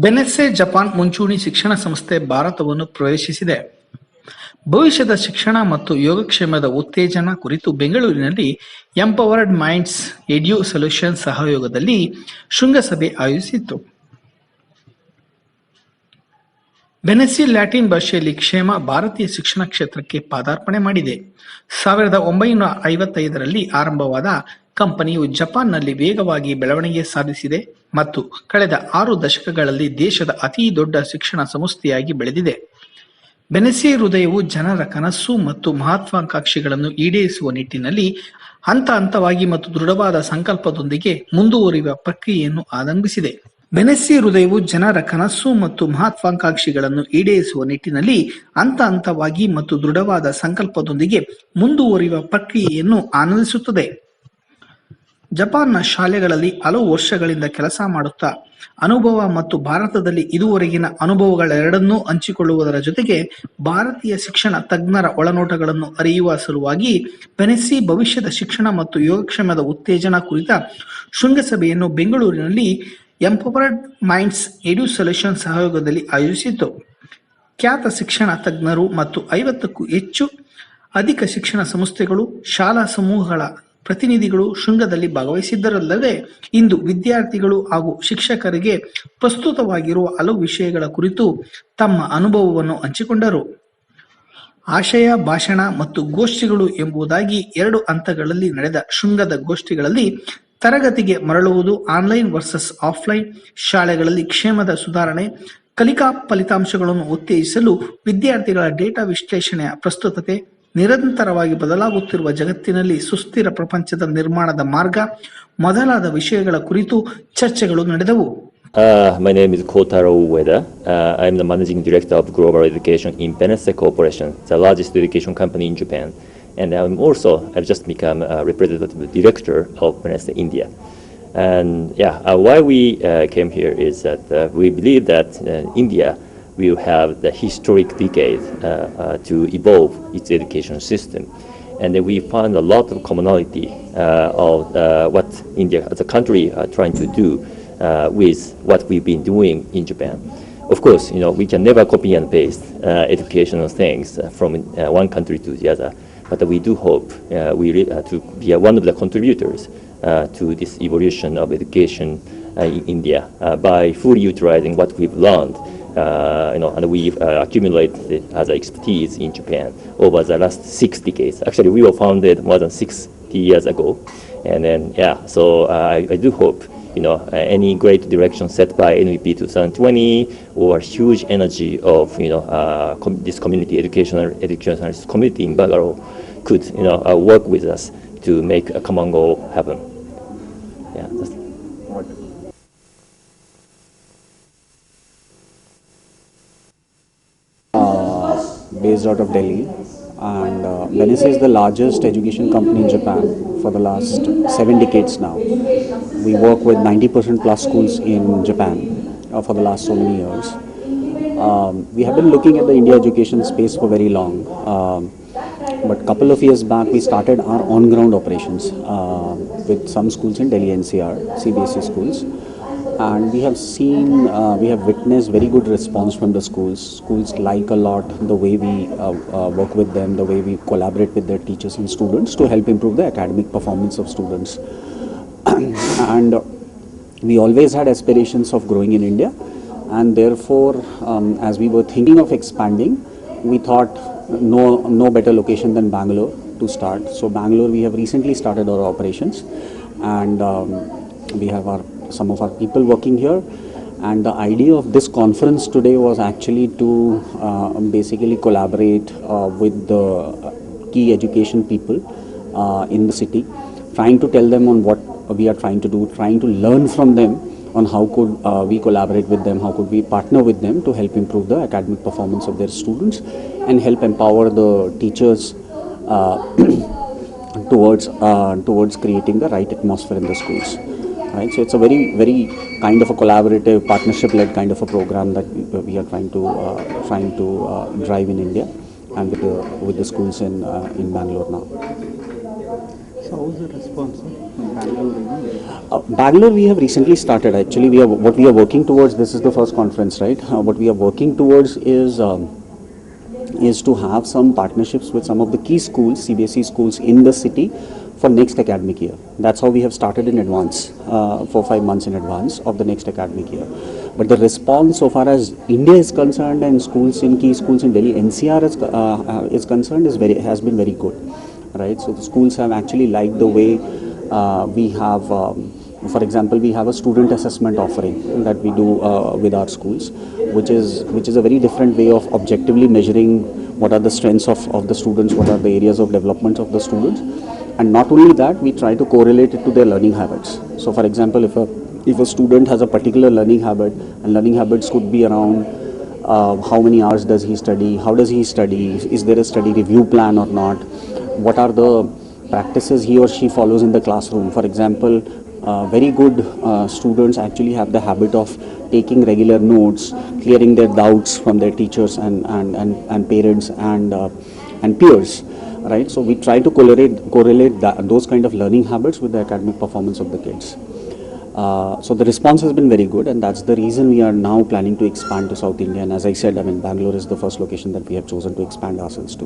ಬೆನೆಸ್ಸೆ Japan ಮುಂಚೂಣಿ ಶಿಕ್ಷಣ ಸಂಸ್ಥೆ ಭಾರತವನ್ನು ಪ್ರವೇಶಿಸಿದೆ. ಭವಿಷ್ಯದ ಶಿಕ್ಷಣ ಮತ್ತು ಯೋಗಕ್ಷೇಮದ ಉತ್ತೇಜನ ಕುರಿತು ಬೆಂಗಳೂರಿನಲ್ಲಿ ಎಂಪವರ್ಡ್ ಮೈಂಡ್ಸ್ ಎಡ್ಯು ಸೊಲ್ಯೂಷನ್ಸ್ ಸಹಯೋಗದಲ್ಲಿ ಶೃಂಗಸಭೆ ಆಯೋಜಿಸಿತ್ತು. ಬೆನೆಸ್ಸಿ ಲ್ಯಾಟಿನ್ ಭಾಷೆಯಲ್ಲಿ ಕ್ಷೇಮ ಭಾರತೀಯ ಶಿಕ್ಷಣ ಕ್ಷೇತ್ರಕ್ಕೆ ಪಾದಾರ್ಪಣೆ ಮಾಡಿದೆ. 1955ರಲ್ಲಿ ಆರಂಭವಾದ ಕಂಪನಿಯು ಜಪಾನ್ನಲ್ಲಿ ವೇಗವಾಗಿ ಬೆಳವಣಿಗೆ ಸಾಧಿಸಿದೆ ಮತ್ತು ಕಳೆದ 6 ದಶಕಗಳಲ್ಲಿ ದೇಶದ ಅತಿ ದೊಡ್ಡ ಶಿಕ್ಷಣ ಸಂಸ್ಥೆಯಾಗಿ ಬೆಳೆದಿದೆ. ಬೆನೆಸ್ಸಿ ಹೃದಯವು ಜನರ ಕನಸು ಮತ್ತು ಮಹತ್ವಾಕಾಂಕ್ಷೆಗಳನ್ನು ಈಡೇರಿಸುವ ನಿಟ್ಟಿನಲ್ಲಿ ಹಂತವಾಗಿ ಮತ್ತು ದೃಢವಾದ ಸಂಕಲ್ಪದೊಂದಿಗೆ ಮುಂದುವರಿಯುವ ಪ್ರಕ್ರಿಯೆಯನ್ನು ಅವಲಂಬಿಸಿದೆ. ಬೆನೆಸ್ಸಿ ಹೃದಯವು ಜನರ ಕನಸು ಮತ್ತು ಮಹತ್ವಾಕಾಂಕ್ಷೆಗಳನ್ನು ಈಡೇರಿಸುವ ನಿಟ್ಟಿನಲ್ಲಿ ಹಂತವಾಗಿ ಮತ್ತು ದೃಢವಾದ ಸಂಕಲ್ಪದೊಂದಿಗೆ ಮುಂದುವರಿಯುವ ಪ್ರಕ್ರಿಯೆಯನ್ನು ಆನಂದಿಸುತ್ತದೆ. ಜಪಾನ್ನ ಶಾಲೆಗಳಲ್ಲಿ ಹಲವು ವರ್ಷಗಳಿಂದ ಕೆಲಸ ಮಾಡುತ್ತಾ ಅನುಭವ ಮತ್ತು ಭಾರತದಲ್ಲಿ ಇದುವರೆಗಿನ ಅನುಭವಗಳೆರಡನ್ನೂ ಹಂಚಿಕೊಳ್ಳುವುದರ ಜೊತೆಗೆ ಭಾರತೀಯ ಶಿಕ್ಷಣ ತಜ್ಞರ ಒಳನೋಟಗಳನ್ನು ಅರಿಯುವ ಸಲುವಾಗಿ ಬೆನೆಸ್ಸಿ ಭವಿಷ್ಯದ ಶಿಕ್ಷಣ ಮತ್ತು ಯೋಗಕ್ಷೇಮದ ಉತ್ತೇಜನ ಕುರಿತ ಶೃಂಗಸಭೆಯನ್ನು ಬೆಂಗಳೂರಿನಲ್ಲಿ ಎಂಪವರ್ಡ್ ಮೈಂಡ್ಸ್ ಎಡ್ಯು ಸೊಲ್ಯೂಷನ್ಸ್ ಸಹಯೋಗದಲ್ಲಿ ಆಯೋಜಿಸಿತ್ತು. ಖ್ಯಾತ ಶಿಕ್ಷಣ ತಜ್ಞರು ಮತ್ತು 50ಕ್ಕೂ ಅಧಿಕ ಶಿಕ್ಷಣ ಸಂಸ್ಥೆಗಳು, ಶಾಲಾ ಸಮೂಹಗಳ ಪ್ರತಿನಿಧಿಗಳು ಶೃಂಗದಲ್ಲಿ ಭಾಗವಹಿಸಿದ್ದರಲ್ಲದೆ ಇಂದು ವಿದ್ಯಾರ್ಥಿಗಳು ಹಾಗೂ ಶಿಕ್ಷಕರಿಗೆ ಪ್ರಸ್ತುತವಾಗಿರುವ ಹಲವು ವಿಷಯಗಳ ಕುರಿತು ತಮ್ಮ ಅನುಭವವನ್ನು ಹಂಚಿಕೊಂಡರು. ಆಶಯ ಭಾಷಣ ಮತ್ತು ಗೋಷ್ಠಿಗಳು ಎಂಬುದಾಗಿ 2 ಹಂತಗಳಲ್ಲಿ ನಡೆದ ಶೃಂಗದ ಗೋಷ್ಠಿಗಳಲ್ಲಿ ತರಗತಿಗೆ ಮರಳುವುದು, ಆನ್ಲೈನ್ ವರ್ಸಸ್ ಆಫ್ಲೈನ್, ಶಾಲೆಗಳಲ್ಲಿ ಕ್ಷೇಮದ ಸುಧಾರಣೆ, ಕಲಿಕಾ ಫಲಿತಾಂಶಗಳನ್ನು ಉತ್ತೇಜಿಸಲು ವಿದ್ಯಾರ್ಥಿಗಳ ಡೇಟಾ ವಿಶ್ಲೇಷಣೆಯ ಪ್ರಸ್ತುತತೆ, ನಿರಂತರವಾಗಿ ಬದಲಾಗುತ್ತಿರುವ ಜಗತ್ತಿನಲ್ಲಿ ಸುಸ್ಥಿರ ಪ್ರಪಂಚದ ನಿರ್ಮಾಣದ ಮಾರ್ಗ ಮೊದಲಾದ ವಿಷಯಗಳ ಕುರಿತು ಚರ್ಚೆಗಳು ನಡೆದವು. My name is Kotaro Ueda. I am the managing director of global education in Benesse Corporation, the largest education company in Japan. And I've just become a representative director of Benesse India. And why we came here is that we believe that India will have the historic decade to evolve its education system. And we found a lot of commonality of what India as a country are trying to do with what we've been doing in Japan. Of course, we can never copy and paste educational things from one country to the other. But we do hope to be one of the contributors to this evolution of education in India by fully utilizing what we've learned, and we've accumulated as expertise in Japan over the last 6 decades. Actually, we were founded more than 60 years ago, and then so I do hope any great direction set by NVP 2020 or huge energy of this community educationalist community in Bangalore could work with us to make a common goal happen. Based out of Delhi, and Benesse is the largest education company in Japan for the last 7 decades now. We work with 90% plus schools in Japan for the last so many years. We have been looking at the India education space for very long, but a couple of years back we started our on-ground operations with some schools in Delhi NCR, CBSE schools. And we have witnessed very good response from the schools. Schools like a lot the way we work with them, the way we collaborate with their teachers and students to help improve the academic performance of students. And we always had aspirations of growing in India, and therefore as we were thinking of expanding, we thought no better location than Bangalore to start. So Bangalore, we have recently started our operations, and we have some of our people working here. And the idea of this conference today was actually to basically collaborate with the key education people in the city, trying to tell them on what we are trying to do, trying to learn from them on how could we collaborate with them, how could we partner with them to help improve the academic performance of their students and help empower the teachers towards creating the right atmosphere in the schools. Right, so it's a very kind of a collaborative, partnership-led kind of a program that we are trying to drive in India and with the schools in Bangalore now. So how is the response from Bangalore? Bangalore, we have recently started. Actually, what we are working towards. This is the first conference, right? What we are working towards is to have some partnerships with some of the key schools, CBSE schools in the city for next academic year. That's how we have started in advance, 4-5 months in advance of the next academic year. But the response so far as India is concerned and schools in key schools in Delhi, NCR is concerned has been very good, right? So the schools have actually liked the way we have. For example, we have a student assessment offering that we do with our schools, which is a very different way of objectively measuring what are the strengths of the students, what are the areas of development of the students, and not only that, we try to correlate it to their learning habits. So, for example, if a student has a particular learning habit, and learning habits could be around how many hours does he study, how does he study, is there a study review plan or not, what are the practices he or she follows in the classroom. For example, very good students actually have the habit of taking regular notes, clearing their doubts from their teachers and parents and peers, right? So we try to correlate those kind of learning habits with the academic performance of the kids. So the response has been very good, and that's the reason we are now planning to expand to South India. And as I said, Bangalore is the first location that we have chosen to expand ourselves to.